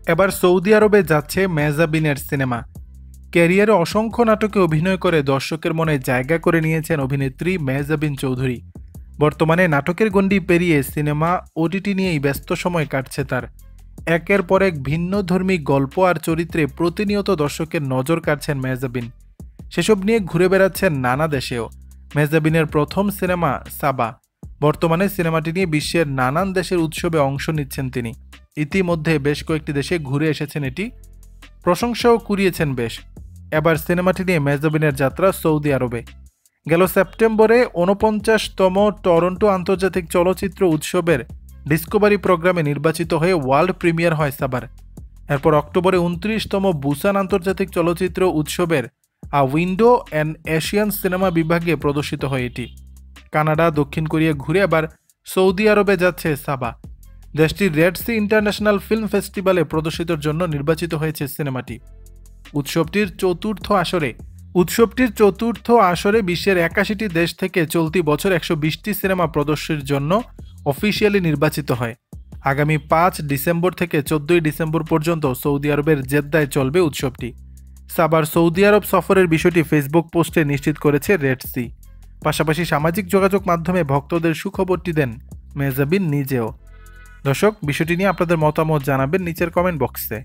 এবার সৌদি আরবে যাচ্ছে মেহজাবিনের সিনেমা। ক্যারিয়ারে অসংখ্য নাটকে অভিনয় করে দর্শকের মনে জায়গা করে নিয়েছেন অভিনেত্রী মেহজাবিন চৌধুরী। বর্তমানে নাটকের গণ্ডি পেরিয়ে সিনেমা ওটিটি নিয়েই ব্যস্ত সময় কাটছে তার। একের পর এক ভিন্নধর্মী গল্প আর চরিত্রে প্রতিনিয়ত দর্শকের নজর কাড়ছেন মেহজাবিন। সেসব নিয়ে ঘুরে বেড়াচ্ছেন নানা দেশেও। মেহজাবিনের প্রথম সিনেমা সাবা। বর্তমানে সিনেমাটি নিয়ে বিশ্বের নানান দেশের উৎসবে অংশ নিচ্ছেন তিনি। ইতিমধ্যে বেশ কয়েকটি দেশে ঘুরে এসেছেন এটি, প্রশংসাও কুড়িয়েছেন বেশ। এবার সিনেমাটি নিয়ে মেহজাবিনের যাত্রা সৌদি আরবে। গেল সেপ্টেম্বরে ৪৯তম টরন্টো আন্তর্জাতিক চলচ্চিত্র উৎসবের ডিসকভারি প্রোগ্রামে নির্বাচিত হয়ে ওয়ার্ল্ড প্রিমিয়ার হয় সাবার। এরপর অক্টোবরে ২৯তম বুসান আন্তর্জাতিক চলচ্চিত্র উৎসবের উইন্ডো অ্যান্ড এশিয়ান সিনেমা বিভাগে প্রদর্শিত হয় এটি। কানাডা, দক্ষিণ কোরিয়া ঘুরে আবার সৌদি আরবে যাচ্ছে সাবা। দেশটির রেড সি ইন্টারন্যাশনাল ফিল্ম ফেস্টিভ্যালে প্রদর্শিতর জন্য নির্বাচিত হয়েছে সিনেমাটি। উৎসবটির চতুর্থ আসরে বিশ্বের ৮১টি দেশ থেকে চলতি বছর ১২০টি সিনেমা প্রদর্শনীর জন্য অফিসিয়ালি নির্বাচিত হয়। আগামী ৫ ডিসেম্বর থেকে ১৪ ডিসেম্বর পর্যন্ত সৌদি আরবের জেদ্দায় চলবে উৎসবটি। সাবার সৌদি আরব সফরের বিষয়টি ফেসবুক পোস্টে নিশ্চিত করেছে রেড সি। পাশাপাশি সামাজিক যোগাযোগ মাধ্যমে ভক্তদের সুখবরটি দেন মেহজাবিন নিজেও। দর্শক, বিষয়টি নিয়ে আপনাদের মতামত জানাবেন নিচের কমেন্ট বক্সে।